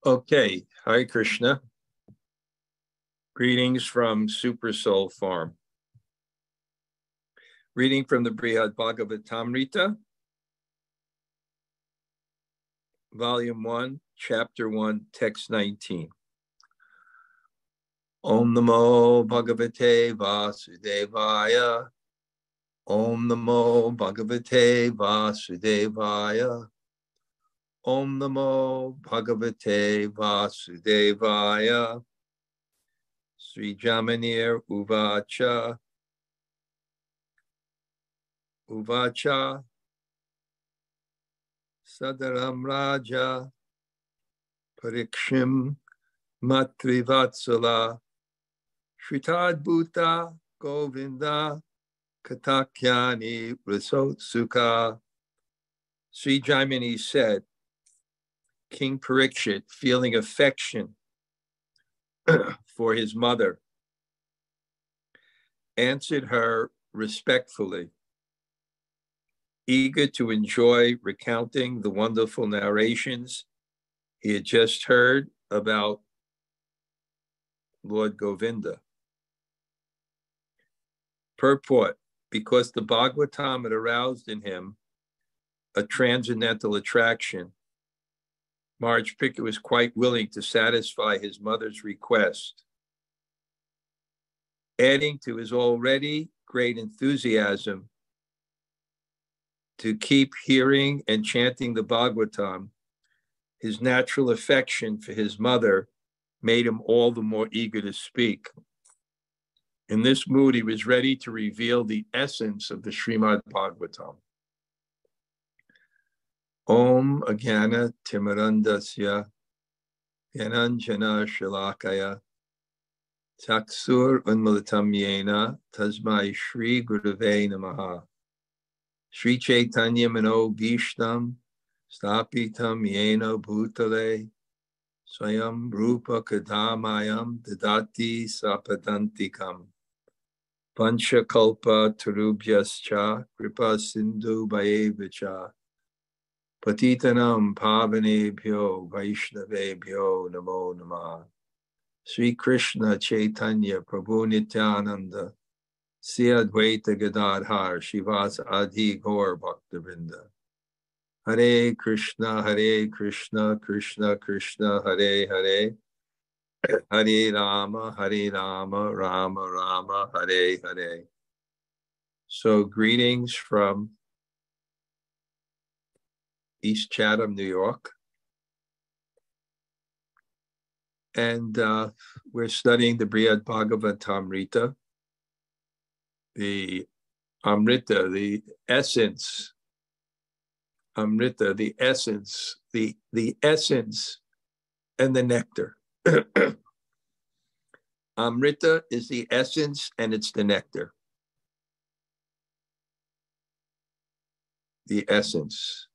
Okay, Hare Krishna. Greetings from Super Soul Farm. Reading from the Bṛhad-bhāgavatāmṛta, Volume 1, Chapter 1, Text 19. Om Namo Bhagavate Vasudevaya. Om Namo Bhagavate Vasudevaya. Om Namo Bhagavate Vasudevaya. Śrī Jaimini uvāca. Uvāca. Sādaraṁ rājā. Parīkṣin mātṛ-vatsalaḥ. śrutāty-adbhuta-govinda. kathākhyāna-rasotsukaḥ. Śrī Jaimini said, King Parīkṣit, feeling affection for his mother, answered her respectfully, eager to enjoy recounting the wonderful narrations he had just heard about Lord Govinda. Purport: because the Bhagavatam had aroused in him a transcendental attraction, Bṛhad-bhāgavatāmṛta was quite willing to satisfy his mother's request, adding to his already great enthusiasm to keep hearing and chanting the Bhagavatam. His natural affection for his mother made him all the more eager to speak. In this mood, he was ready to reveal the essence of the Śrīmad Bhagavatam. Om Ajnana Timirandasya Gyananjana Shalakaya Chaksur Unmilitam Yena Tasmai Shri Gurave Namaha. Śrī Chaitanya Mano Bhishtam Stapitam Yena Bhutale Swayam Rupa Kadamayam Dadati Sapadantikam Panchakalpa Tarubhyascha Kripa Sindhu Bhayevacha Patitanam Pavanebhyo Vaishnavebhyo Namo Namah. Sri Krishna Chaitanya Prabhu Nityananda Sri Advaita Gadadhar Shivasa Adi Gaur Bhakta-vrinda. Hare Krishna, Krishna Krishna, Hare Hare, Hare Rama, Rama Rama, Hare Hare. So greetings from East Chatham, New York. And we're studying the Bṛhad-bhāgavatāmṛta, the Amrita, the essence, Amrita, the essence, the essence and the nectar. Amrita is the essence and it's the nectar. The essence.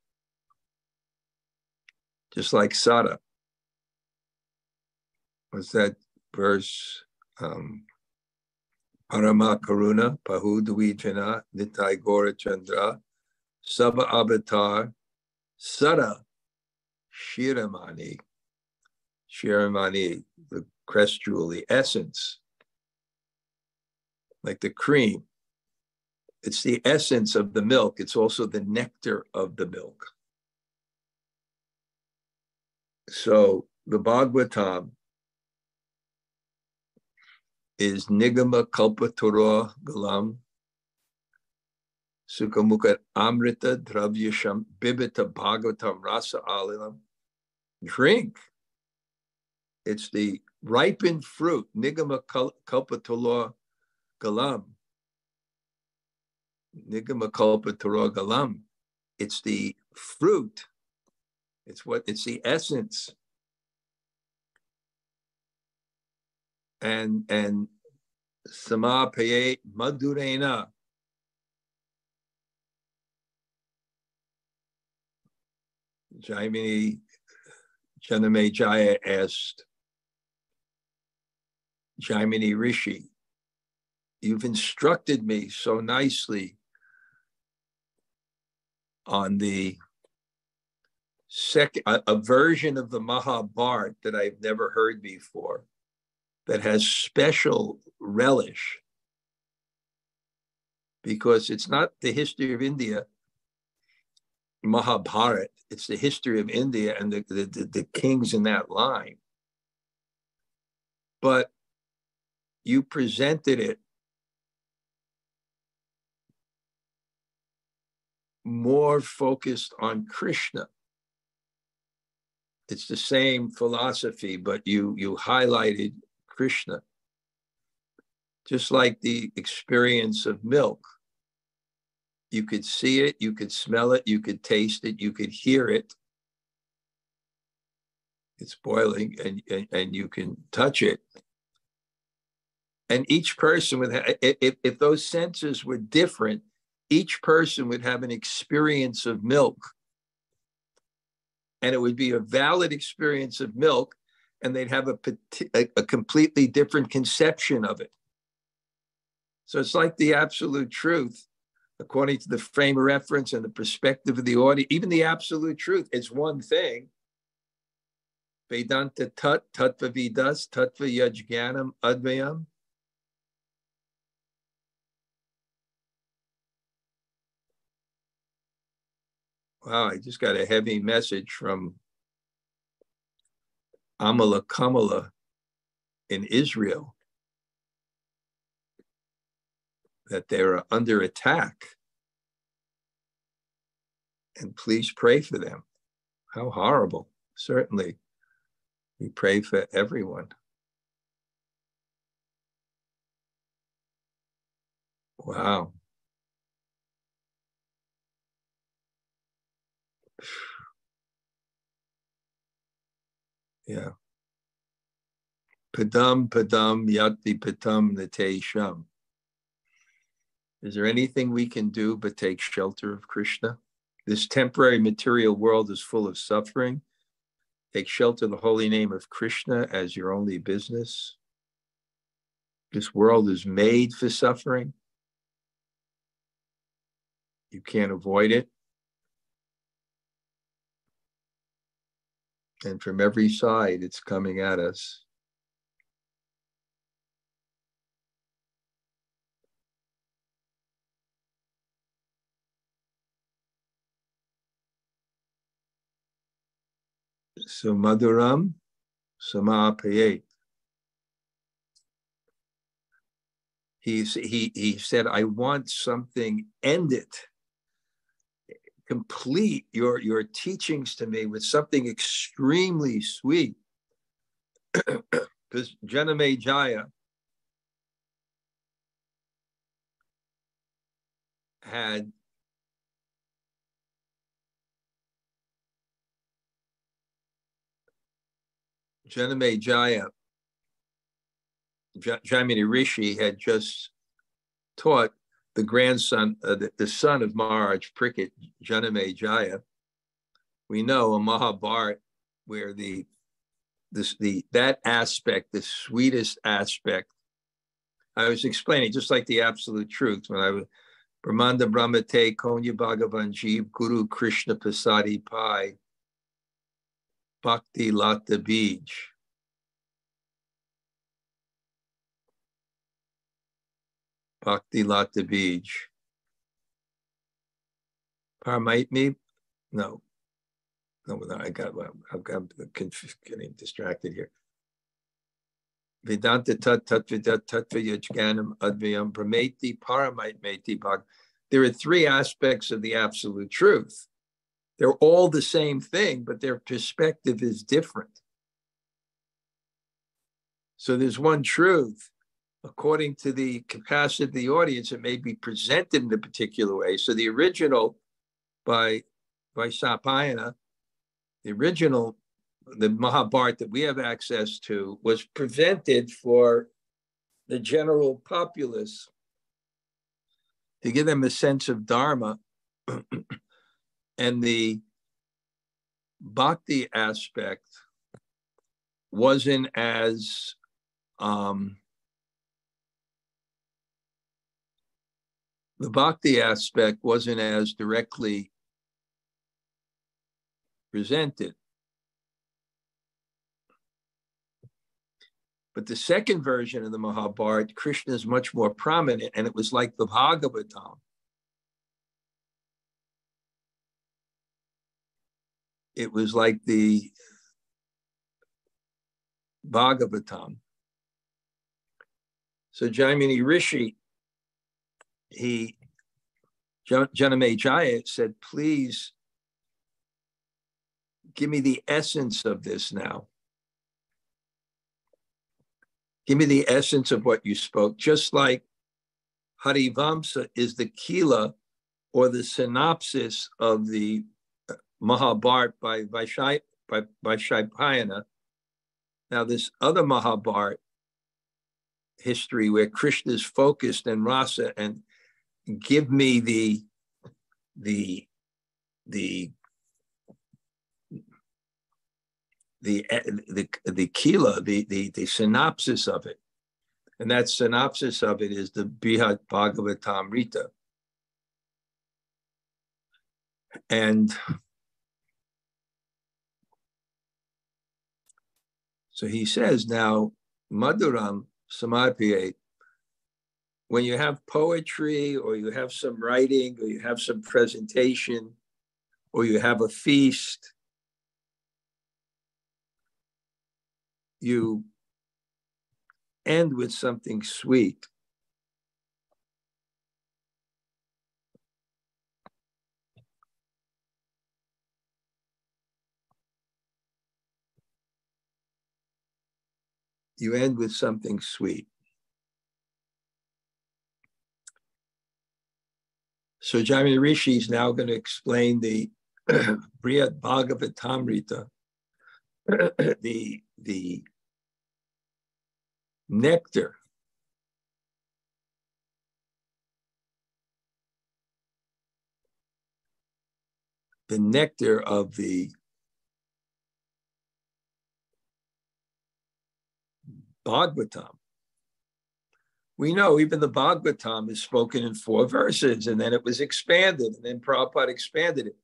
Just like Sada. What's that verse? Parama Karuna, Pahu Dvijana, Nitai Gora Chandra, Saba Avatar, Sada, Shiramani. Shiramani, the crest jewel, the essence. Like the cream. It's the essence of the milk. It's also the nectar of the milk. So the Bhagavatam is Nigama Kalpatura Galam Sukhamukha Amrita Dravyasham Bibita Bhagavatam Rasa Alilam. Drink. It's the ripened fruit. Nigama Kalpatura Galam. Nigama Kalpatura Galam. It's the fruit. It's the essence. And Samapaye Madhurena. Jaimini Janame Jaya asked Jaimini Rishi, you've instructed me so nicely on the a version of the Mahabharata that I've never heard before, that has special relish, because it's not the history of India, Mahabharata, it's the history of India and the kings in that line. But you presented it more focused on Krishna. It's the same philosophy, but you highlighted Krishna. Just like the experience of milk. You could see it, you could smell it, you could taste it, you could hear it. It's boiling, and you can touch it. And each person would have, if those senses were different, each person would have an experience of milk. And it would be a valid experience of milk, and they'd have a completely different conception of it. So it's like the absolute truth, according to the frame of reference and the perspective of the audience. Even the absolute truth, it's one thing. Vedanta tat, tattva vidas, tattva yajnanam advayam. Wow, I just got a heavy message from Amala Kamala in Israel that they're under attack. And please pray for them. How horrible. Certainly, we pray for everyone. Wow. Yeah. Padam padam yati patam natesham. Is there anything we can do but take shelter of Krishna? This temporary material world is full of suffering. Take shelter of the holy name of Krishna as your only business. This world is made for suffering. You can't avoid it. And from every side, it's coming at us. So madhuram samapayet. He said, I want something, end it. Complete your teachings to me with something extremely sweet. Because Janamejaya had Janamejaya, Jaimini Rishi had just taught the grandson, the son of Maharaj Parīkṣit, Janamejaya. We know a Mahabharata where that aspect, the sweetest aspect, I was explaining, just like the absolute truth, when I was Brahmanda Brahmate Konya Bhagavan Jeev Guru Krishna Pasadi Pai Bhakti Lata Bij. Bhakti Lata Bij. Paramite me? No, I'm getting distracted here. Vedanta tat tattva yajnanam advayam prameti paramite meti bhag. There are three aspects of the absolute truth. They're all the same thing, but their perspective is different. So there's one truth. According to the capacity of the audience, it may be presented in a particular way. So the original by Sapayana, the original, the Mahabharata that we have access to, was presented for the general populace to give them a sense of Dharma. And the bhakti aspect wasn't as directly presented. But the second version of the Mahabharata, Krishna is much more prominent, and it was like the Bhagavatam. It was like the Bhagavatam. So Jaimini Rishi, Janamejaya said, please give me the essence of this now. Give me the essence of what you spoke, just like Harivamsa is the Kila or the synopsis of the Mahabharata by Vaishapayana. Now, this other Mahabharata history where Krishna is focused and rasa, and give me the Kila, the synopsis of it. And that synopsis of it is the Bṛhad-bhāgavatāmṛta. And so he says now, Madhuram Samarpiyate, when you have poetry or you have some writing or you have some presentation or you have a feast, you end with something sweet. You end with something sweet. So Jaimini Rishi is now going to explain the Bṛhad-bhāgavatāmṛta, the nectar of the Bhagavatam. We know even the Bhagavatam is spoken in 4 verses, and then it was expanded, and then Prabhupada expanded it.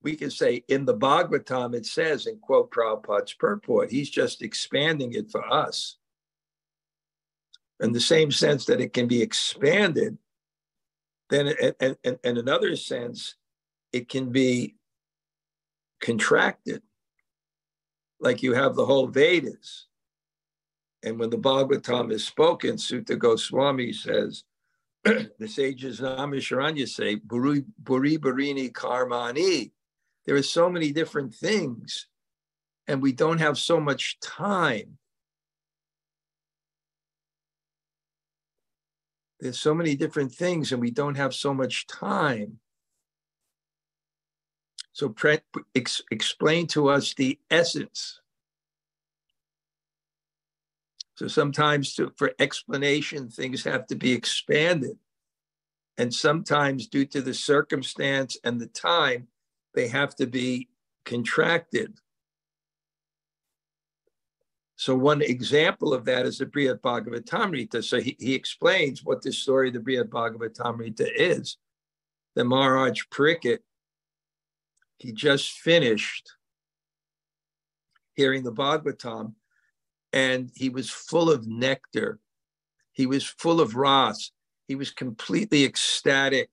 We can say in the Bhagavatam it says, and quote Prabhupada's purport, he's just expanding it for us. In the same sense that it can be expanded, then in another sense, it can be contracted. Like you have the whole Vedas. And when the Bhagavatam is spoken, Sutta Goswami says, the sages Namisharanya say, Buri Barini Karmani. There are so many different things, and we don't have so much time. There's so many different things, and we don't have so much time. So explain to us the essence. So sometimes for explanation, things have to be expanded. And sometimes due to the circumstance and the time, they have to be contracted. So one example of that is the Bṛhad-bhāgavatāmṛta. So he explains what the story of the Bṛhad-bhāgavatāmṛta is. The Maharaj Parīkṣit, he just finished hearing the Bhagavatam, and he was full of nectar. He was full of ras. He was completely ecstatic,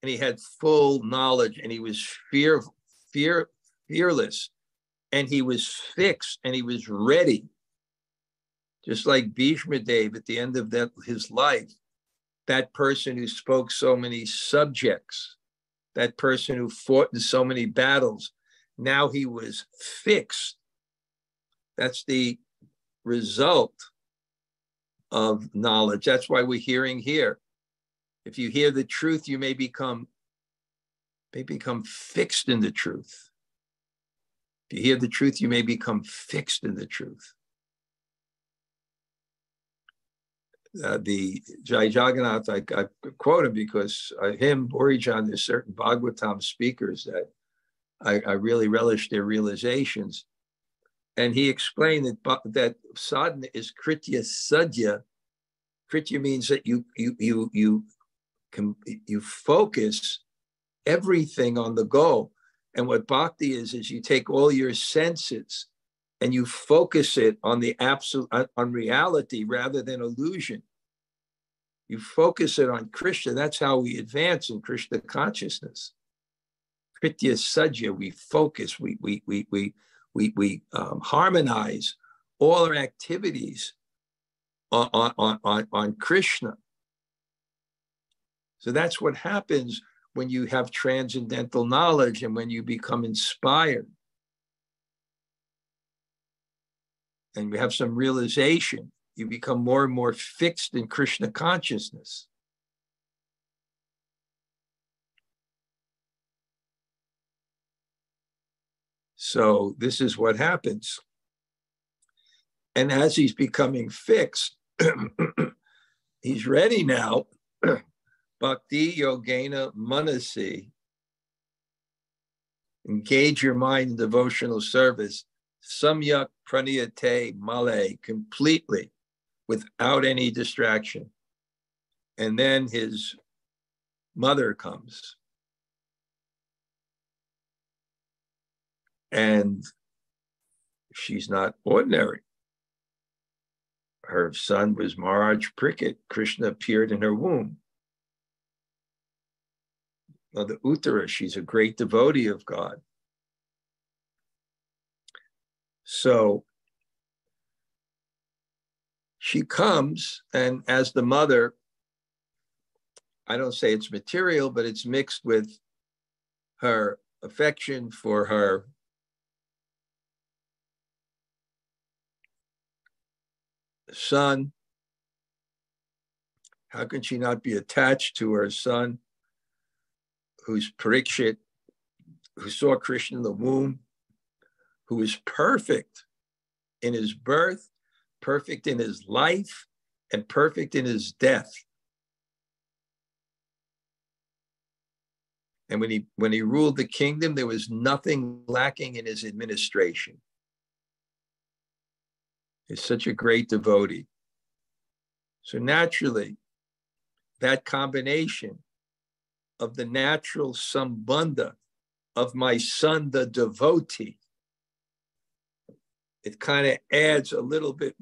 and he had full knowledge, and he was fearless, and he was fixed, and he was ready. Just like Bhishma Dev at the end of his life, that person who spoke so many subjects, that person who fought in so many battles, now he was fixed. That's the result of knowledge. That's why we're hearing here. If you hear the truth, you may become fixed in the truth. If you hear the truth, you may become fixed in the truth. The Jai Jagannath, I quote him because him, Borijan, there's certain Bhagavatam speakers that I really relish their realizations. And he explained that sadhana is kritya sadhya. Kritya means that you focus everything on the goal. And what bhakti is you take all your senses and you focus it on the absolute, on reality rather than illusion. You focus it on Krishna. That's how we advance in Krishna consciousness. Kritya Sajya, we focus, we harmonize all our activities on Krishna. So that's what happens when you have transcendental knowledge and when you become inspired. And you have some realization, you become more and more fixed in Krishna consciousness. So this is what happens. And as he's becoming fixed, he's ready now. Bhakti yogena manasi. Engage your mind in devotional service. Samyak praniyate male, completely, without any distraction. And then his mother comes. And she's not ordinary. Her son was Bṛhad-bhāgavatāmṛta. Krishna appeared in her womb. Now, the Uttara, she's a great devotee of God. So she comes, and as the mother, I don't say it's material, but it's mixed with her affection for her son. How can she not be attached to her son, who's Parīkṣit, who saw Krishna in the womb, who is perfect in his birth, perfect in his life, and perfect in his death. And when he ruled the kingdom, there was nothing lacking in his administration. He's such a great devotee. So naturally, that combination of the natural sambandha of my son, the devotee, it kind of adds a little bit,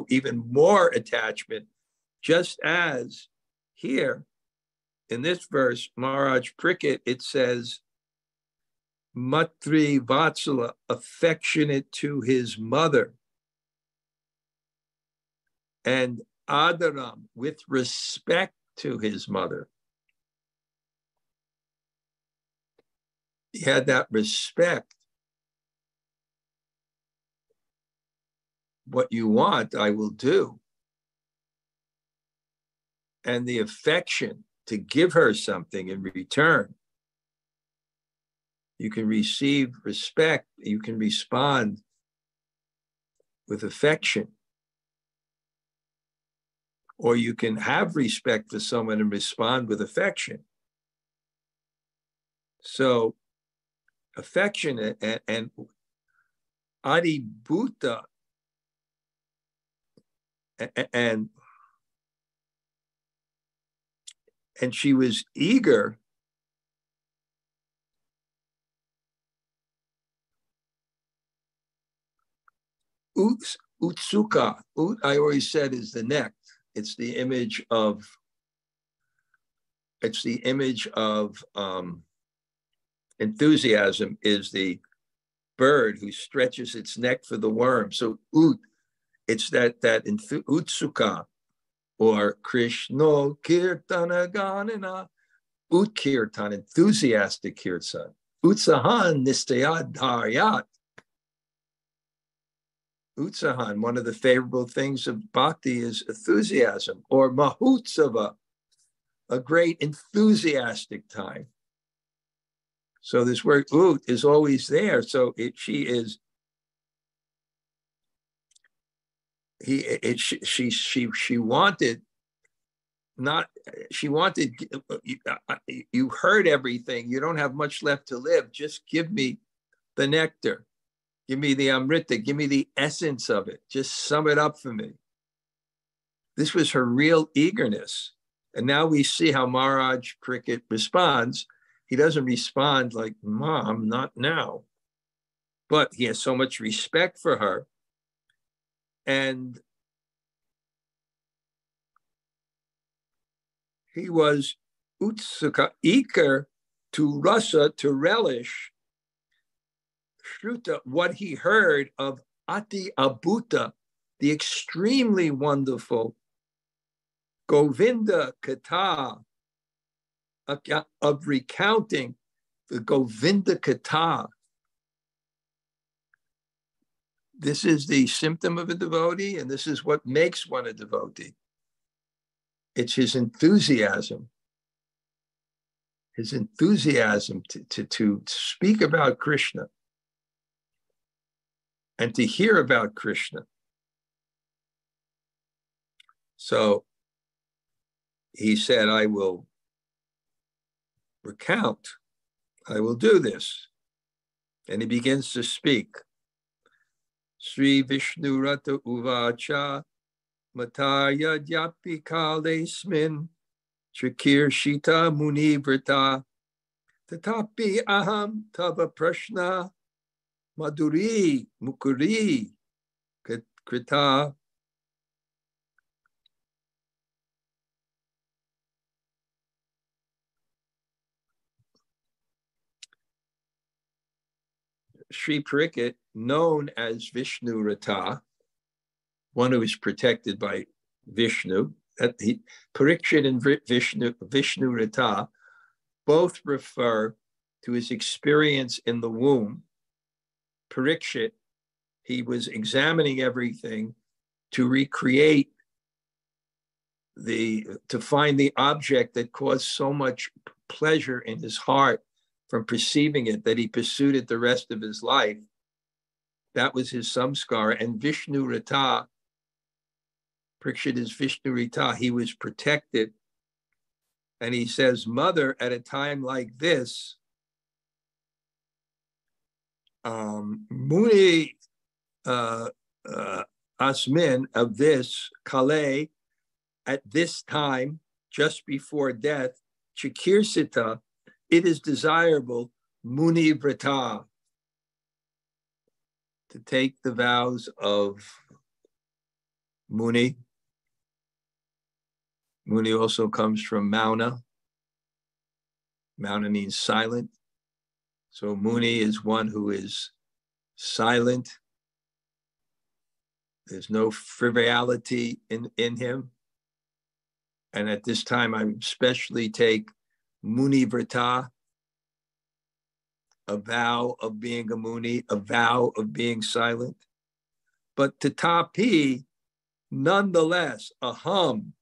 even more attachment, just as here in this verse, Bṛhad-bhāgavatāmṛta, it says, mātṛ-vatsalaḥ, affectionate to his mother, and sādaraṁ, with respect to his mother. He had that respect. What you want, I will do. And the affection to give her something in return. You can receive respect, you can respond with affection. Or you can have respect for someone and respond with affection. So affection and adbhuta and she was eager utsuka. I always said is the neck. It's the image of enthusiasm, is the bird who stretches its neck for the worm. So it's that utsuka, or Krishna kirtana ganana, utkirtan, enthusiastic kirtan. Utsahan nistayad dharyat. Utsahan, one of the favorable things of bhakti is enthusiasm, or mahutsava, a great enthusiastic time. So this word ut is always there. So she wanted, you heard everything. You don't have much left to live. Just give me the nectar. Give me the amrita. Give me the essence of it. Just sum it up for me. This was her real eagerness. And now we see how Bṛhad-bhāgavatāmṛta responds. he doesn't respond like, Mom, not now. But he has so much respect for her. And he was utsuka, eager to rasa, to relish, shruta, what he heard of ati-adbhuta, the extremely wonderful Govinda katha, of recounting the Govinda katha. This is the symptom of a devotee, and this is what makes one a devotee. It's his enthusiasm to speak about Krishna and to hear about Krishna. So he said, I will recount, I will do this. And he begins to speak. Śrī Vishnurata uvāca matārya dyapi kalesmin Chakirshita muni-vrta tatapi aham tava prashna madhuri mukuri krita. Sri Parīkṣit, known as Vishnu Rata, one who is protected by Vishnu, Parīkṣit and Vishnu Rata both refer to his experience in the womb. Parīkṣit, he was examining everything to recreate to find the object that caused so much pleasure in his heart from perceiving it, that he pursued it the rest of his life. That was his samskara. And Vishnu Rata, Parīkṣit is Vishnu Rata, he was protected. And he says, Mother, at a time like this, Muni Asmin, of this, Kale, at this time, just before death, Chikirsita, it is desirable, Muni Vrata, to take the vows of Muni. Muni also comes from Mauna. Mauna means silent. So Muni is one who is silent. There's no frivolity in him. And at this time, I especially take Muni Vrata, a vow of being a Muni, a vow of being silent. But tatapi, nonetheless, aham,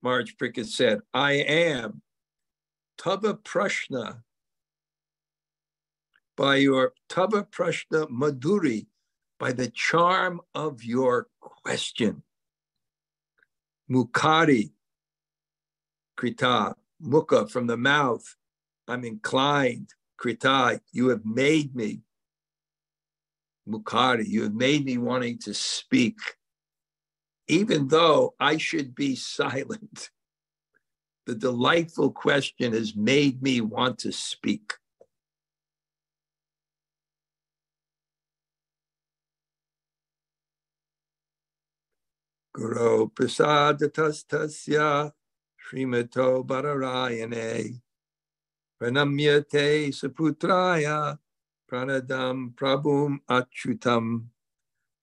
Maharaj Parīkṣit said, I am tava prashna, by your tava prashna madhuri, by the charm of your question. Mukari, krita, mukha, from the mouth, I'm inclined. Krita, you have made me. Mukari, you have made me wanting to speak, even though I should be silent. The delightful question has made me want to speak. Guru prasadatastasya Srimato Bhararayane Pranamyate Saputraya Pranadam Prabhum Achyutam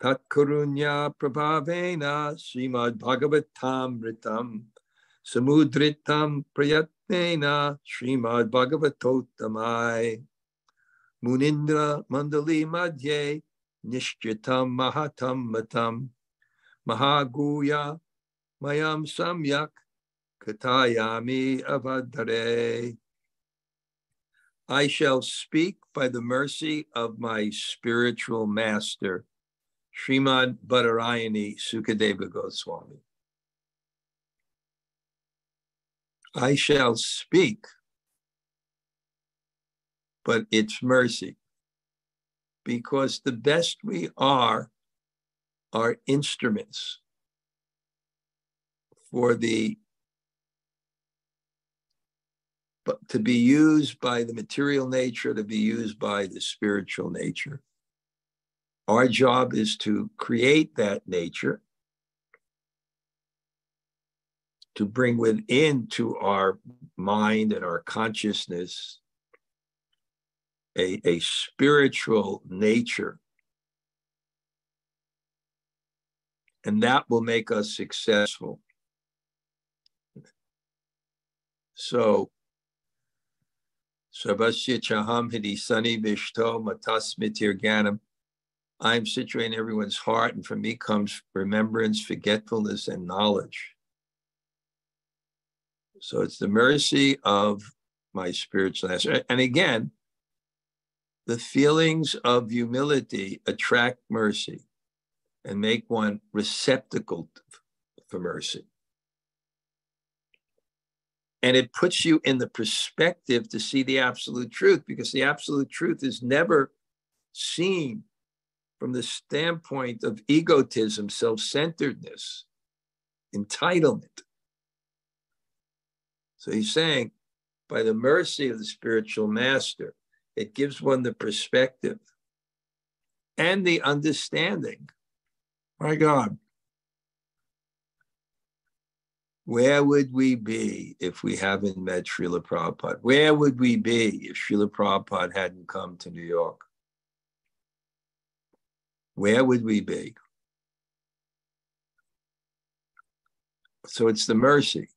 Tatkarunya Prabhavena Bṛhad-bhāgavatāmṛtam Samudritam Prayatnena Bṛhad-bhāgavatāmṛta Munindra Mandali Madhye Nishchitam Mahatam Matam Mahaguya Mayam Samyak Kathākhyāna avadhare. I shall speak by the mercy of my spiritual master, Srimad Badarayani Sukadeva Goswami. I shall speak, but it's mercy, because the best we are instruments for the but to be used by the material nature, to be used by the spiritual nature. Our job is to create that nature, to bring within to our mind and our consciousness a spiritual nature. And that will make us successful. So, Sarvasya Chaham Hidi Sani Vishto Matasmitir Ganam. I'm situated in everyone's heart, and from me comes remembrance, forgetfulness, and knowledge. So it's the mercy of my spiritual nature. And again, the feelings of humility attract mercy and make one receptacle for mercy. And it puts you in the perspective to see the absolute truth, because the absolute truth is never seen from the standpoint of egotism, self-centeredness, entitlement. So he's saying, by the mercy of the spiritual master, it gives one the perspective and the understanding. My God, where would we be if we haven't met Srila Prabhupada? Where would we be if Srila Prabhupada hadn't come to New York? Where would we be? So it's the mercy.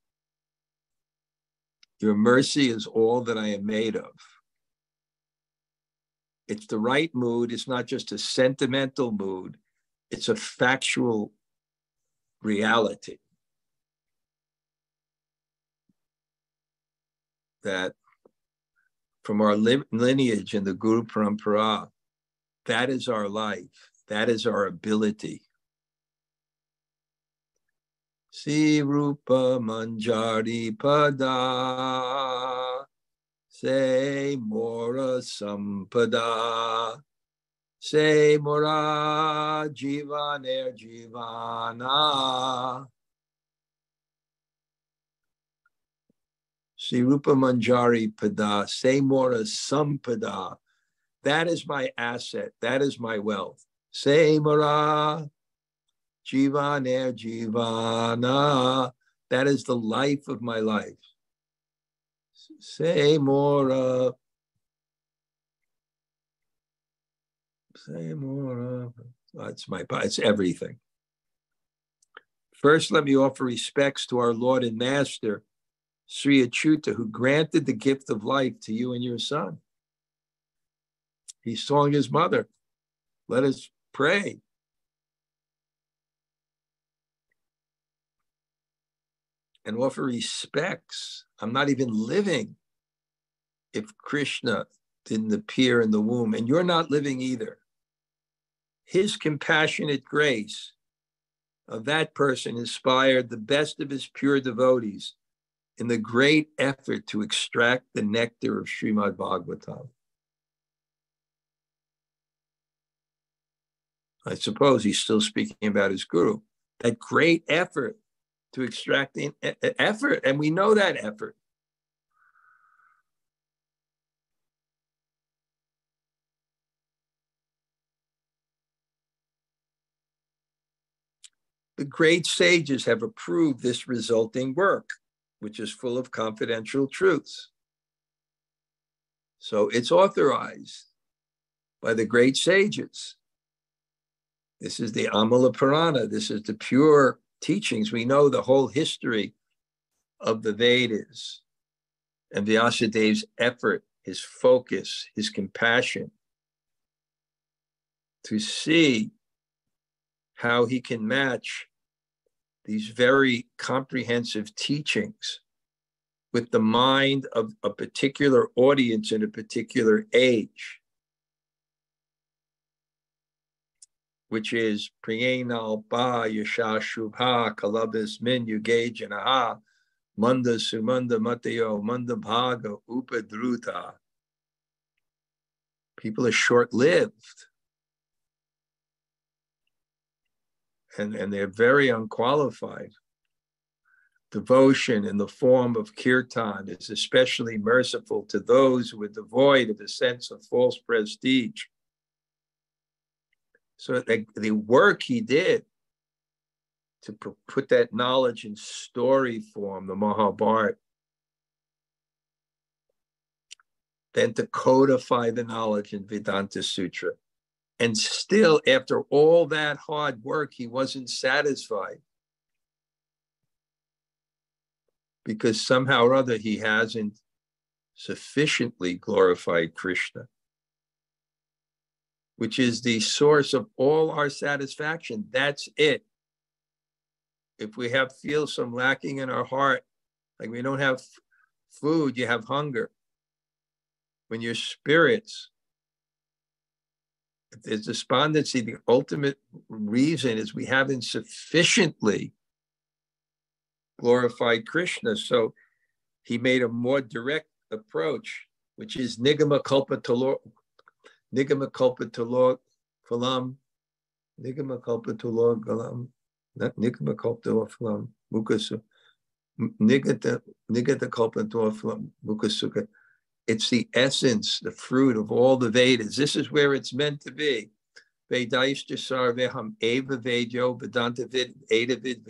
Your mercy is all that I am made of. It's the right mood. It's not just a sentimental mood. It's a factual reality. That from our lineage in the Guru Parampara, that is our life. That is our ability. Si Rupa Manjari Pada Se Mora Sampada Se Mora Jivaner Jivana Si Rupa Manjari Pada Se Mora Sampada. That is my asset. That is my wealth. Se Mora Jivaner Jivana. That is the life of my life. Say more. Say more. It's everything. First, let me offer respects to our Lord and Master, Śrī Achyuta, who granted the gift of life to you and your son. He's telling his mother, let us pray. And offer respects. I'm not even living if Krishna didn't appear in the womb, and you're not living either. His compassionate grace of that person inspired the best of his pure devotees in the great effort to extract the nectar of Srimad Bhagavatam. I suppose he's still speaking about his guru. That great effort to extract the effort, and we know that effort. The great sages have approved this resulting work, which is full of confidential truths. So it's authorized by the great sages. This is the Amala Purana. This is the pure teachings. We know the whole history of the Vedas and Vyasadev's effort, his focus, his compassion to see how he can match these very comprehensive teachings with the mind of a particular audience in a particular age, which is Priyenal Ba Yasha Shubha Kalabis Min Yuge Janaha Manda Sumanda Matayo Manda Bhaga Upadruta. People are short-lived. And they're very unqualified. devotion in the form of kirtan is especially merciful to those who are devoid of a sense of false prestige. So the work he did to put that knowledge in story form, the Mahabharata, then to codify the knowledge in Vedanta Sutra. And still, after all that hard work, he wasn't satisfied, because somehow or other he hasn't sufficiently glorified Krishna, which is the source of all our satisfaction. That's it. If we feel some lacking in our heart, like we don't have food, you have hunger. When your spirits, if there's despondency, the ultimate reason is we haven't sufficiently glorified Krishna. So he made a more direct approach, which is nigama kalpa talor phalam, nigama kalpa talor galam, not nigama kalpa talor phalam, mukasu, nigata kalpa talor phalam, mukasuka. It's the essence, the fruit of all the Vedas. This is where it's meant to be. Vedaishta sarveham eva vedyo vedanta vid edavid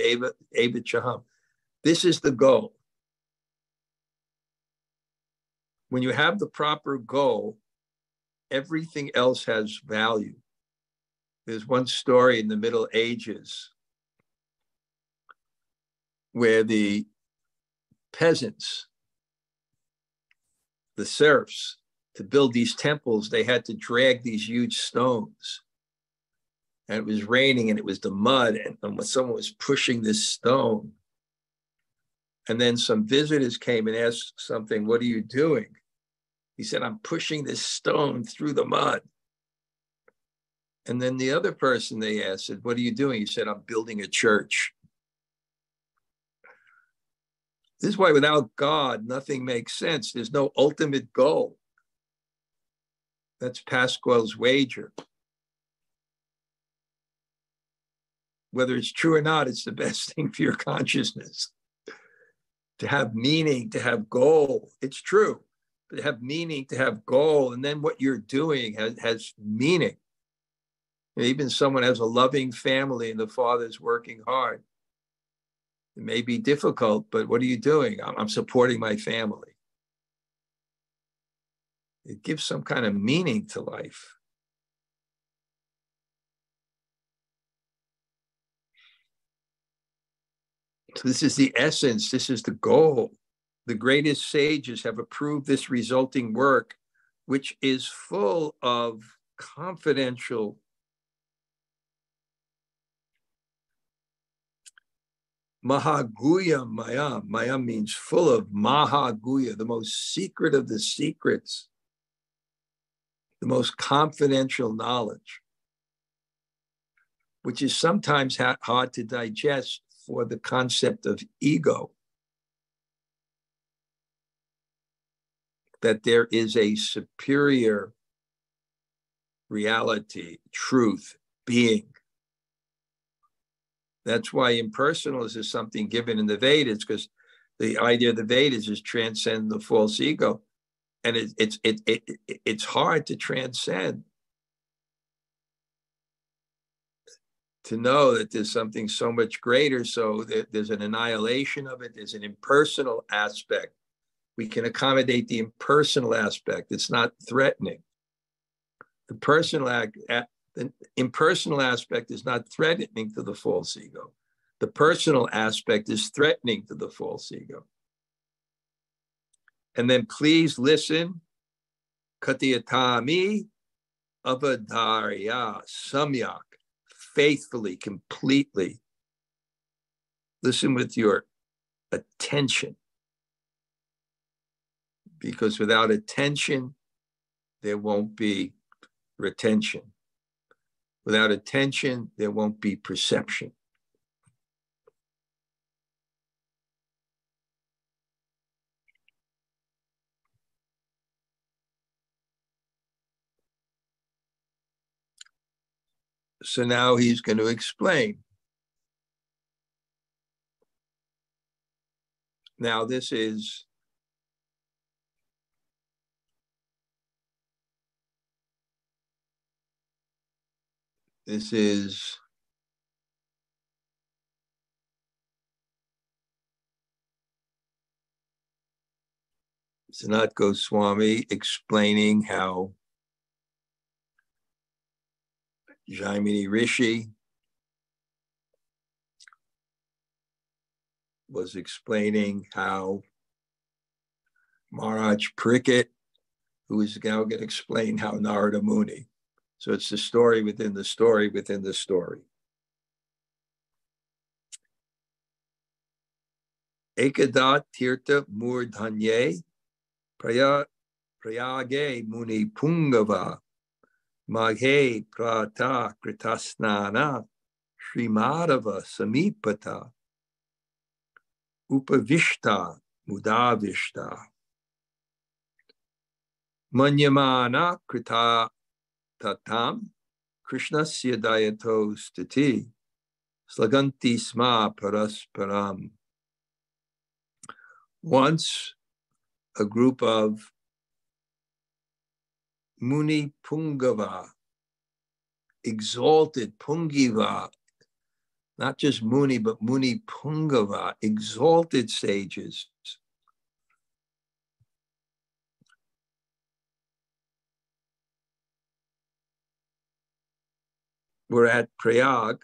eva chaham. This is the goal. When you have the proper goal, everything else has value. There's one story in the Middle Ages where the peasants, the serfs, to build these temples, they had to drag these huge stones. And it was raining and it was the mud, and when someone was pushing this stone, and then some visitors came and asked something, "What are you doing?" He said, "I'm pushing this stone through the mud." And then the other person they asked said, "What are you doing?" He said, "I'm building a church." This is why without God, nothing makes sense. There's no ultimate goal. That's Pasquale's wager. Whether it's true or not, it's the best thing for your consciousness. To have meaning, to have goal, it's true. But to have meaning, to have goal, and then what you're doing has meaning. And even someone has a loving family and the father's working hard. It may be difficult, but what are you doing? I'm supporting my family. It gives some kind of meaning to life. So this is the essence, this is the goal. The greatest sages have approved this resulting work, which is full of confidential Mahaguya Mayam. Mayam means full of Mahaguya, the most secret of the secrets, the most confidential knowledge, which is sometimes hard to digest for the concept of ego. That there is a superior reality, truth, being. That's why impersonalism is something given in the Vedas, because the idea of the Vedas is transcend the false ego. And it's hard to transcend. To know that there's something so much greater, so there's an annihilation of it, there's an impersonal aspect. We can accommodate the impersonal aspect. It's not threatening. The impersonal aspect is not threatening to the false ego. The personal aspect is threatening to the false ego. And then please listen, kathākhyāna avadharya samyak, faithfully, completely. Listen with your attention. Because without attention, there won't be retention. Without attention, there won't be perception. So now he's going to explain. Now this is Sanat Goswami explaining how Jaimini Rishi was explaining how Maharaj Parīkṣit, who is now going to explain how Narada Muni. So it's the story within the story within the story. Ekada tirtha murdhanye prayage muni pungava maghe prata kritasnana shrimadava samipata upavishta mudavishta manyamana krita tatam Krishna-katha dayato stati slaganti sma parasparam. Once a group of Muni Pungava, exalted Pungiva, not just Muni, but Muni Pungava, exalted sages, were at Prayag,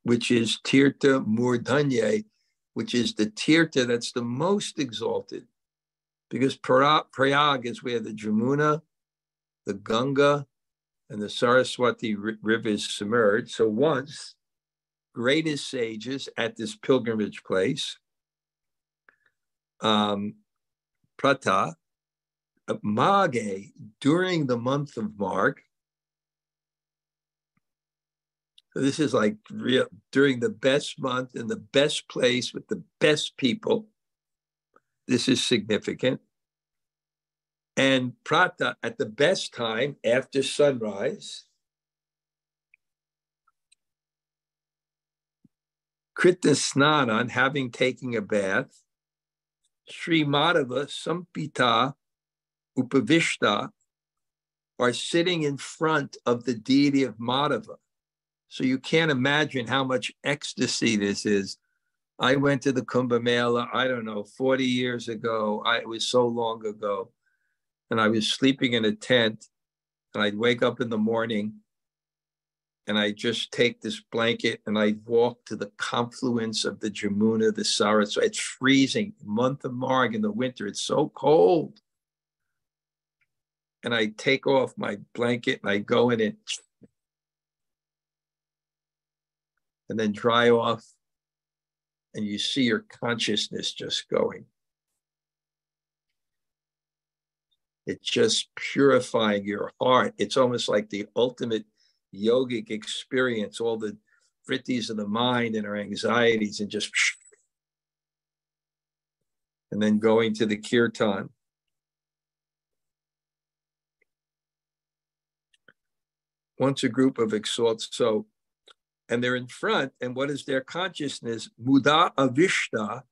which is Tirtha Murdhanya, which is the Tirtha that's the most exalted, because Prayag is where the Jamuna, the Ganga, and the Saraswati rivers submerge. So once, greatest sages at this pilgrimage place, Prata, Mage, during the month of Marg, so this is like real, during the best month in the best place with the best people. This is significant. And Prata, at the best time after sunrise, Krita Snanan, having taken a bath, Sri Madhava Sampita Upavishta, are sitting in front of the deity of Madhava. So you can't imagine how much ecstasy this is. I went to the Kumbh Mela, I don't know, 40 years ago. It was so long ago. And I was sleeping in a tent, and I'd wake up in the morning, and I'd just take this blanket, and I'd walk to the confluence of the Jamuna, the Saraswati. It's freezing, month of Marg in the winter. It's so cold. And I'd take off my blanket, and I'd go in it, and then dry off, and you see your consciousness just going. It's just purifying your heart. It's almost like the ultimate yogic experience, all the vrittis of the mind and our anxieties, and just, and then going to the kirtan. Once a group of exalted, so, and they're in front, and what is their consciousness? Muda avishta,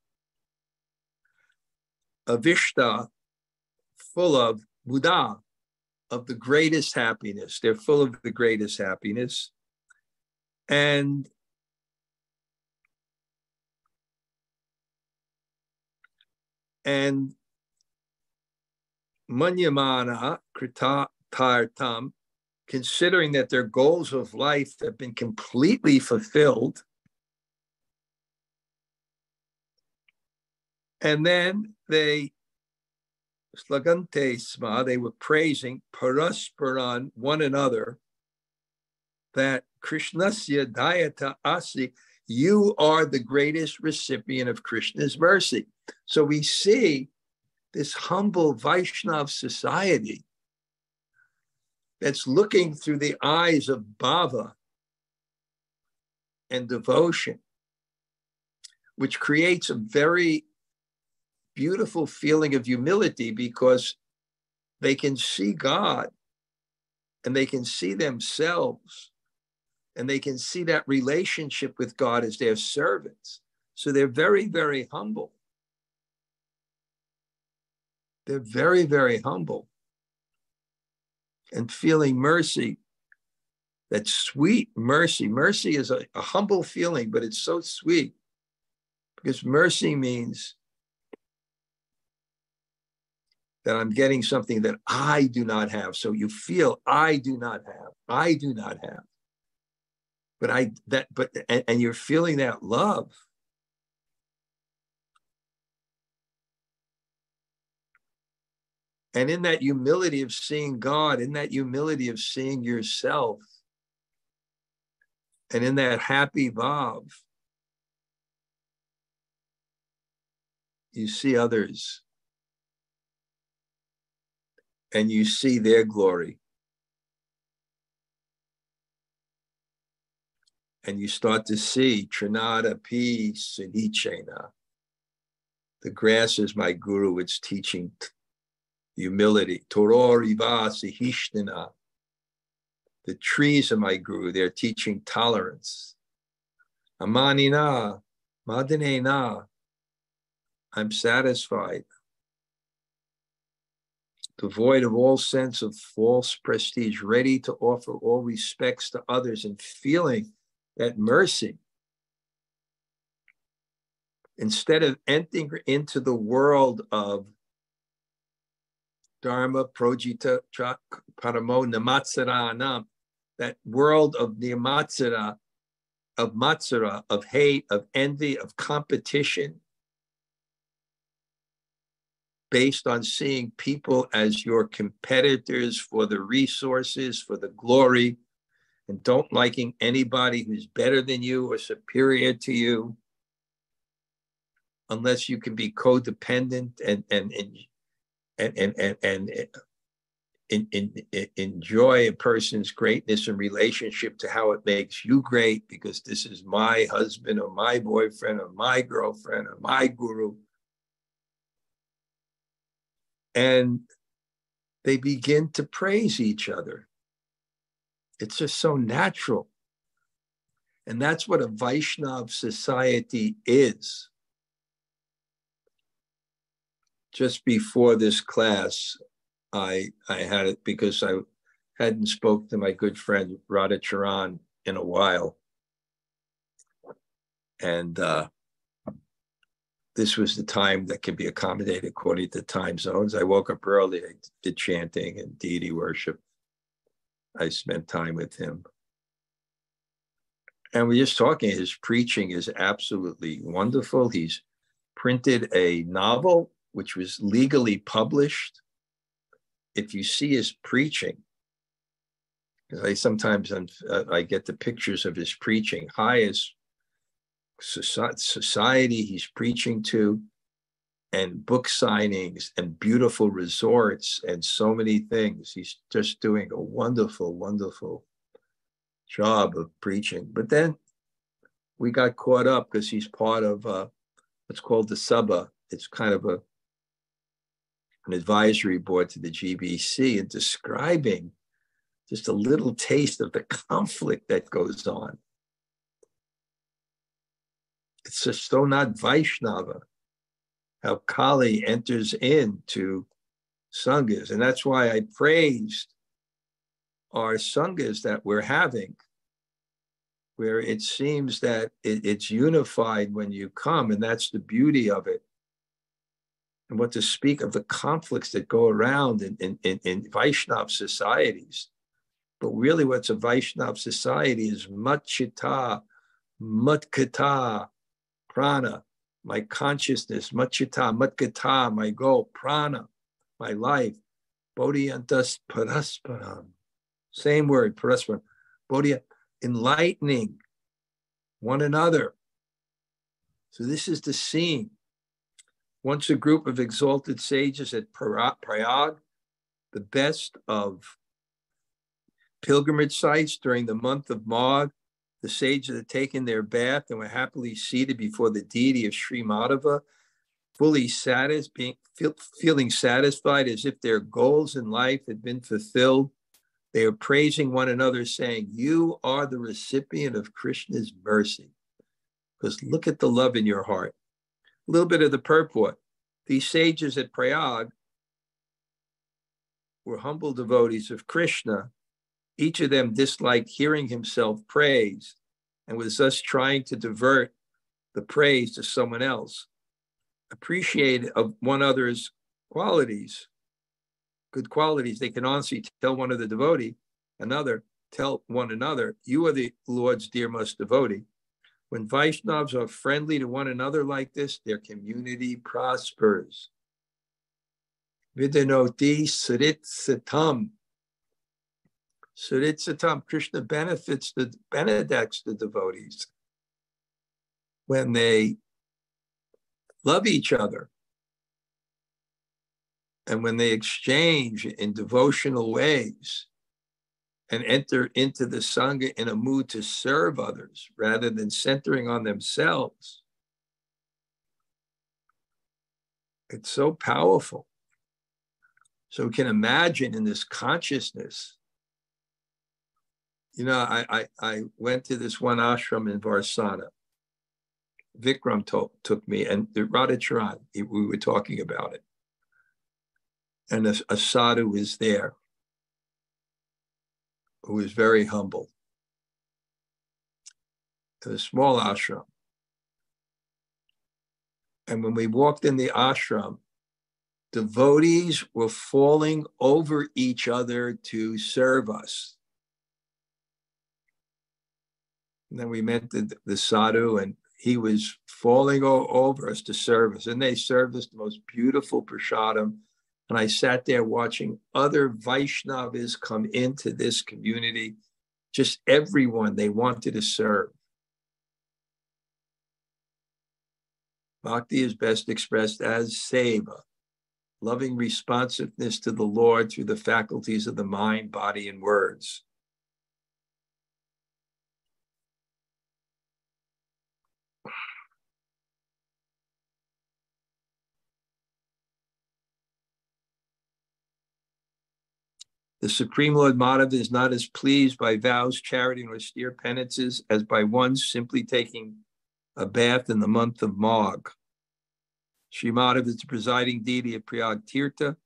avishta, full of muda, of the greatest happiness. They're full of the greatest happiness. And manyamana kritatartam, considering that their goals of life have been completely fulfilled. And then they, slagante sma, they were praising parasparan, one another, that Krishnasya dayata asi, you are the greatest recipient of Krishna's mercy. So we see this humble Vaishnav society that's looking through the eyes of bhava and devotion, which creates a very beautiful feeling of humility, because they can see God and they can see themselves, and they can see that relationship with God as their servants. So they're very, very humble. They're very, very humble and feeling mercy. That sweet mercy. Mercy is a humble feeling, but it's so sweet, because mercy means that I'm getting something that I do not have. So you feel I do not have. I do not have. And you're feeling that love. And in that humility of seeing God, in that humility of seeing yourself, and in that happy bhav, you see others and you see their glory. And you start to see Trinada peace and Ichena. The grass is my guru, it's teaching humility. Toror ivasi hishtana. The trees are my guru, they're teaching tolerance. Amanina, madanena. I'm satisfied. Devoid of all sense of false prestige, ready to offer all respects to others and feeling that mercy. Instead of entering into the world of Dharma, Projita, Paramo, Namatsaranam, that world of Niyamatsara, of Matsara, of hate, of envy, of competition, based on seeing people as your competitors for the resources, for the glory, and don't liking anybody who's better than you or superior to you, unless you can be codependent and enjoy a person's greatness in relationship to how it makes you great, because this is my husband or my boyfriend or my girlfriend or my guru. And they begin to praise each other. It's just so natural. And that's what a Vaishnav society is. Just before this class, I had it because I hadn't spoken to my good friend Radhacharan in a while. And this was the time that can be accommodated according to time zones. I woke up early, I did chanting and deity worship. I spent time with him. And we're just talking, his preaching is absolutely wonderful. He's printed a novel, which was legally published. If you see his preaching, because I sometimes I get the pictures of his preaching, highest society he's preaching to, and book signings and beautiful resorts and so many things. He's just doing a wonderful, wonderful job of preaching. But then we got caught up because he's part of what's called the Sabha. It's kind of an advisory board to the GBC, and describing just a little taste of the conflict that goes on. It's just so not Vaishnava, how Kali enters into Sangas. And that's why I praised our Sangas that we're having, where it seems that it's unified when you come, and that's the beauty of it. And what to speak of the conflicts that go around in Vaishnav societies. But really what's a Vaishnav society is mat-chitta, mat-kata, prana, my consciousness, mat-chitta, mat-kata, my goal, prana, my life, bodhiyantas parasparam. Same word, parasparam. Bodhi, enlightening one another. So this is the scene. Once a group of exalted sages at Prayag, the best of pilgrimage sites during the month of Magh, the sages had taken their bath and were happily seated before the deity of Sri Madhava, fully satisfied, feeling satisfied as if their goals in life had been fulfilled. They are praising one another, saying, you are the recipient of Krishna's mercy. Because look at the love in your heart. A little bit of the purport. These sages at Prayag were humble devotees of Krishna. Each of them disliked hearing himself praised and was thus trying to divert the praise to someone else. Appreciate of one another's qualities, good qualities. They can honestly tell one of the devotee, tell one another, you are the Lord's dearest devotee. When Vaishnavas are friendly to one another like this, their community prospers. Vidinoti saritsatam. Saritsatam, Krishna benedicts the devotees when they love each other and when they exchange in devotional ways and enter into the Sanga in a mood to serve others rather than centering on themselves. It's so powerful. So we can imagine in this consciousness. You know, I went to this one ashram in Varsana. Vikram took me, and the Radhacharan, we were talking about it. And a sadhu was there who was very humble. It was a small ashram. And when we walked in the ashram, devotees were falling over each other to serve us. And then we met the sadhu, and he was falling over us to serve us. And they served us the most beautiful prasadam. And I sat there watching other Vaishnavas come into this community. Just everyone they wanted to serve. Bhakti is best expressed as seva, loving responsiveness to the Lord through the faculties of the mind, body, and words. The Supreme Lord Madhava is not as pleased by vows, charity, and austere penances as by one simply taking a bath in the month of Magh. Śrī Madhava is the presiding deity of Prayag Tirtha.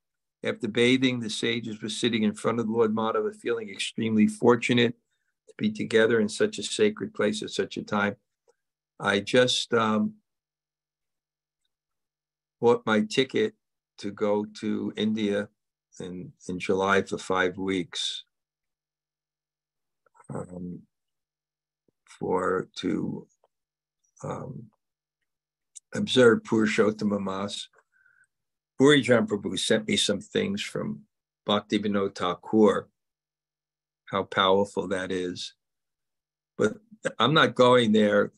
After bathing, the sages were sitting in front of the Lord Madhava, feeling extremely fortunate to be together in such a sacred place at such a time. I just bought my ticket to go to India in July for 5 weeks to observe Purushottama Mas. Burijan Prabhu sent me some things from Bhaktivinoda Thakur, how powerful that is. But I'm not going there.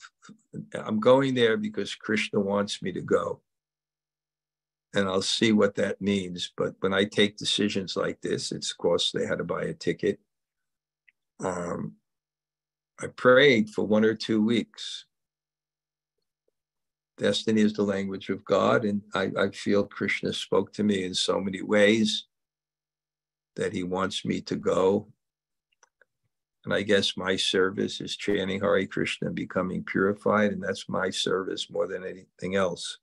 I'm going there because Krishna wants me to go. And I'll see what that means. But when I take decisions like this, it's of course they had to buy a ticket. I prayed for 1 or 2 weeks. Destiny is the language of God, and I feel Krishna spoke to me in so many ways that he wants me to go. And I guess my service is chanting Hare Krishna and becoming purified, and that's my service more than anything else.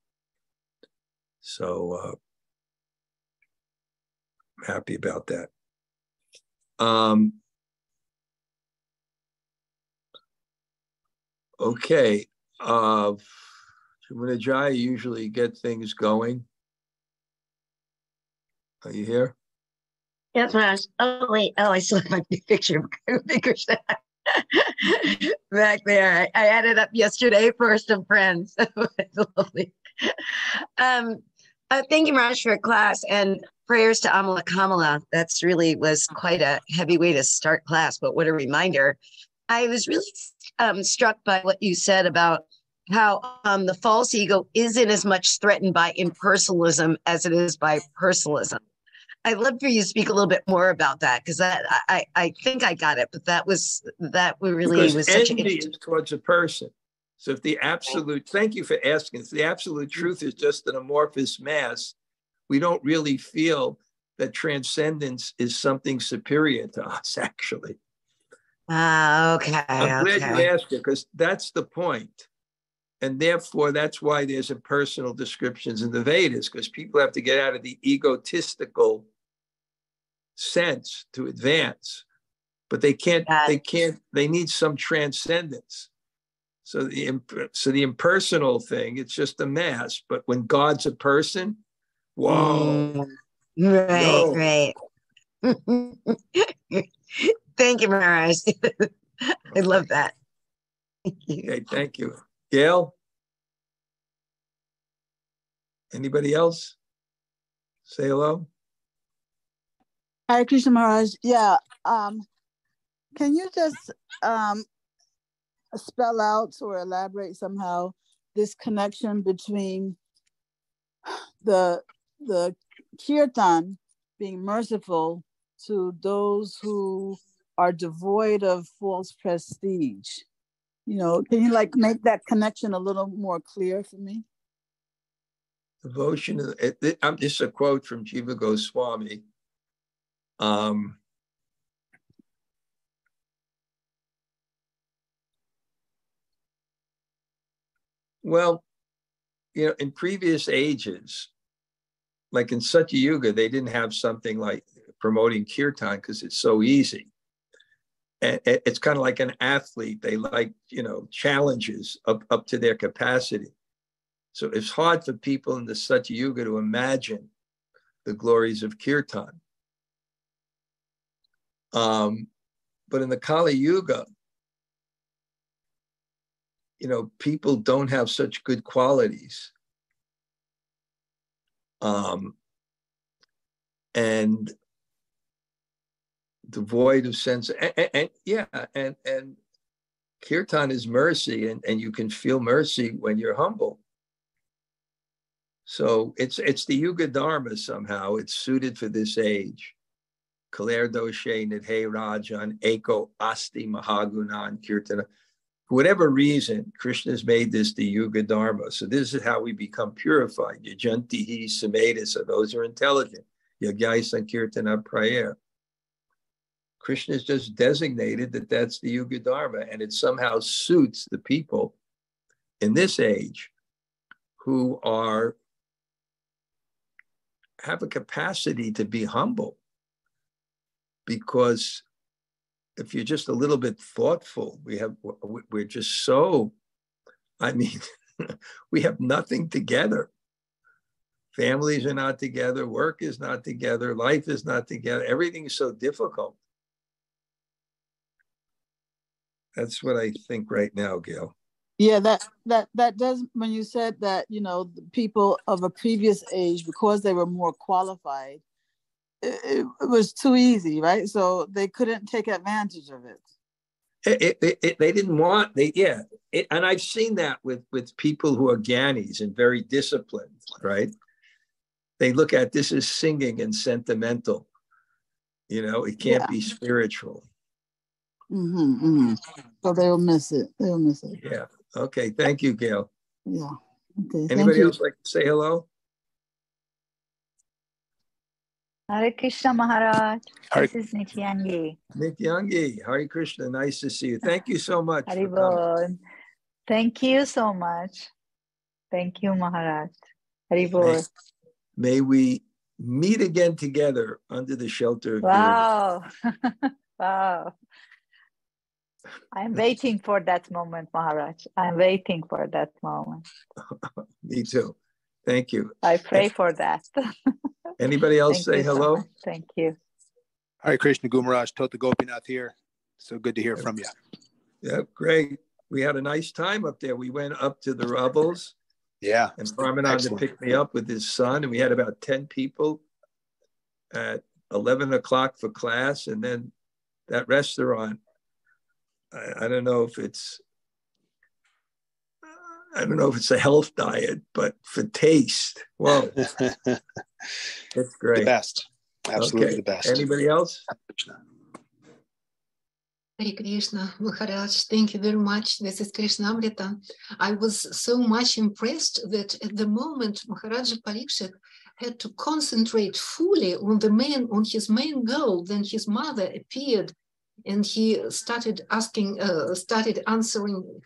So I'm happy about that. Okay. Munajaya usually get things going. Are you here? Yes, Raj. Oh, wait. Oh, I still have my picture back there. I added up yesterday, first of friends. It's lovely. Thank you, Raj, for class and prayers to Amala Kamala. That's really was quite a heavy way to start class, but what a reminder. I was really struck by what you said about how the false ego isn't as much threatened by impersonalism as it is by personalism. I'd love for you to speak a little bit more about that, because I think I got it, but that really was such an envy is towards a person. So if the absolute, thank you for asking, if the absolute truth is just an amorphous mass, we don't really feel that transcendence is something superior to us, actually. Okay. I'm glad you asked it, because that's the point. And therefore, that's why there's impersonal descriptions in the Vedas, because people have to get out of the egotistical sense to advance. But they need some transcendence. So the impersonal thing, it's just a mass. But when God's a person, whoa. Right. Thank you, Maharaj. I love that. Thank you. Okay, thank you. Gail? Anybody else? Say hello. Hare Krishna Maharaj. Yeah. Can you just spell out or elaborate somehow this connection between the kirtan being merciful to those who are devoid of false prestige? Can you make that connection a little more clear for me? Devotion. I'm just a quote from Jiva Goswami. Well, in previous ages, like in Satya Yuga, they didn't have something like promoting kirtan because it's so easy. And it's kind of like an athlete. They like, challenges up to their capacity. So it's hard for people in the Satya Yuga to imagine the glories of kirtan. But in the Kali Yuga, people don't have such good qualities. And devoid of sense, and kirtan is mercy, and you can feel mercy when you're humble. So it's the Yuga Dharma somehow. It's suited for this age. Kaler doshe nidhe rajan eko asti mahagunan kirtana. For whatever reason, Krishna's made this the Yuga Dharma. So this is how we become purified. Yajantihi sameda. So those are intelligent. Yagyai sankirtana prayer. Krishna's just designated that that's the Yuga Dharma, and it somehow suits the people in this age who have a capacity to be humble. Because if you're just a little bit thoughtful, we're just so, we have nothing together. Families are not together, work is not together, life is not together, everything is so difficult. That's what I think right now, Gail. Yeah, that does, when you said that, the people of a previous age, because they were more qualified, it was too easy, right? So they couldn't take advantage of it. They didn't want, and I've seen that with people who are gyanis and very disciplined, right? They look at this as singing and sentimental. It can't be spiritual. So they'll miss it. Yeah. Okay. Thank you, Gail. Yeah. Okay. Anybody else like to say hello? Hare Krishna Maharaj. This is Nityangi. Nityangi, Hare Krishna. Nice to see you. Thank you so much. Haribol. Thank you so much. Thank you, Maharaj. Haribol. May we meet again together under the shelter of Wow. Wow. I'm waiting for that moment, Maharaj. I'm waiting for that moment. Me too. Thank you. I pray for that. Anybody else say hello? So thank you. Hare Krishna, Gumaraj, Tota Gopinath here. So good to hear from you. Yeah, great. We had a nice time up there. We went up to the Rubbles. Yeah. And Parmananda picked me up with his son, and we had about 10 people at 11 o'clock for class. And then that restaurant, I don't know if it's a health diet, but for taste, whoa. That's great. The best. Absolutely the best. Anybody else? Hare Krishna, Maharaj, thank you very much. This is Krishna-katha. I was so much impressed that at the moment Maharaja Parīkṣit had to concentrate fully on his main goal. Then his mother appeared and he started answering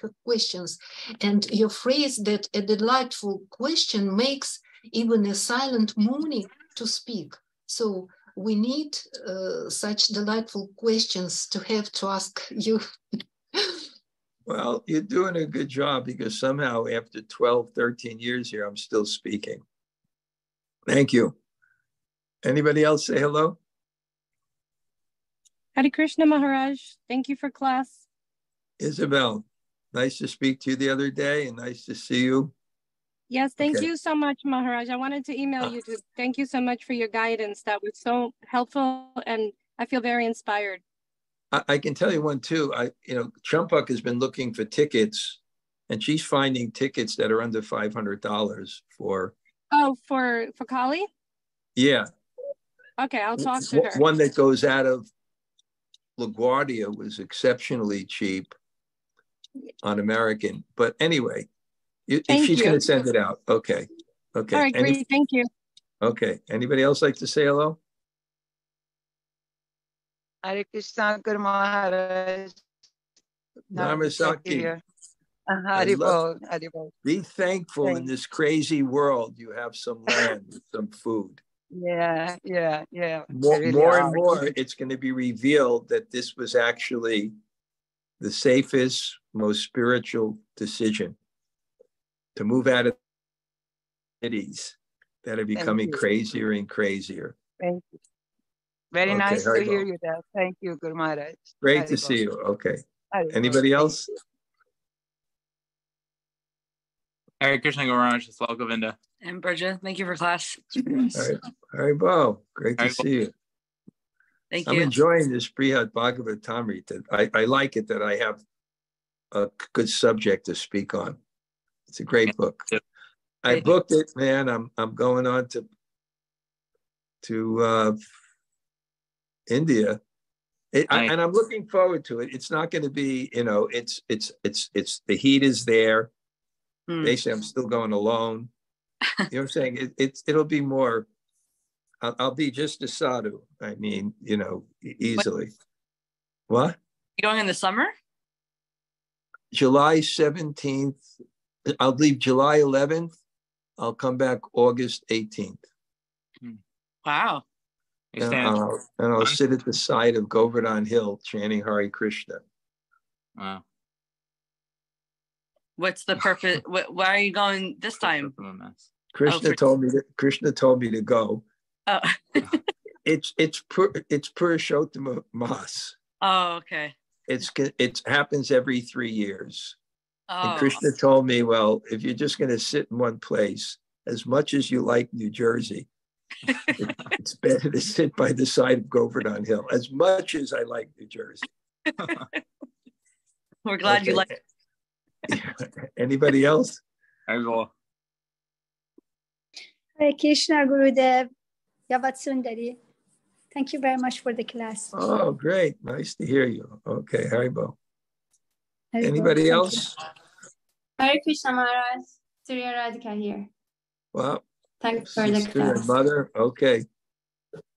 her questions. And your phrase that a delightful question makes even a silent Muni to speak. So we need such delightful questions to have to ask you. Well, you're doing a good job because somehow after 12, 13 years here, I'm still speaking. Thank you. Anybody else say hello? Hare Krishna, Maharaj. Thank you for class. Isabel, nice to speak to you the other day and nice to see you. Yes, thank you so much, Maharaj. I wanted to email you to thank you so much for your guidance. That was so helpful and I feel very inspired. I can tell you one too. Champak has been looking for tickets and she's finding tickets that are under $500 for. Oh, for Kali? Yeah. Okay, I'll talk to her. One that goes out of LaGuardia was exceptionally cheap on American. But anyway, if she's going to send it out. Okay. Okay. All right, great. Thank you. Okay. Anybody else like to say hello? Hare Krishna, Guru Maharaj. Namasaki. Be thankful in this crazy world. You have some land, some food. Yeah. More and more, it's going to be revealed that this was actually the safest, most spiritual decision to move out of cities that are becoming crazier and crazier. Thank you. Very nice to hear you there. Thank you, Guru Maharaj. Great to see you. Okay. Anybody else? Hare Krishna, Guru Maharaj. It's Lord Govinda. And Bṛhad, thank you for class. Haribo, great to see you. Thank you. I'm enjoying this Bṛhad-bhāgavatāmṛta. I like it that I have a good subject to speak on. It's a great book. I booked it, man. I'm going on to India, and I'm looking forward to it. It's not going to be, it's the heat is there. Basically, I'm still going alone. You know what I'm saying? It'll be more. I'll be just a sadhu. I mean, easily. What? You going in the summer? July 17th. I'll leave July 11th. I'll come back August 18th. Wow. And I'll sit at the side of Govardhan Hill chanting Hare Krishna. Wow. What's the purpose? Why are you going this time? Krishna told me to go. Oh. It's Purushottam Mas. Oh, okay. It happens every 3 years. Oh. And Krishna told me, well, if you're just going to sit in one place, as much as you like New Jersey, it's better to sit by the side of Govardhan Hill. As much as I like New Jersey. We're glad you like it. Anybody else? I will. Hare Krishna, Gurudev. Yavat. Thank you very much for the class. Oh, great. Nice to hear you. Okay, Haribo. Anybody else? Hare Krishna, Maharaj. Surya Radhika here. Well, thanks for the class. Mother, okay.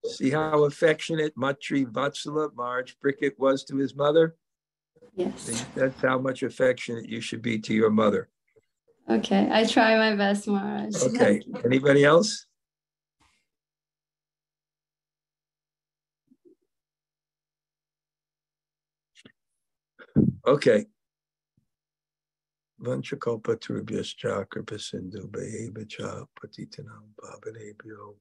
See how affectionate mātṛ-vatsalaḥ Maharaj Parīkṣit was to his mother? Yes. That's how much affectionate you should be to your mother. Okay, I try my best, Maharaj. Okay, anybody else? Okay. Vanchakalpatarubhyascha kripasindu bhayebhacha patitanam pavanebhyo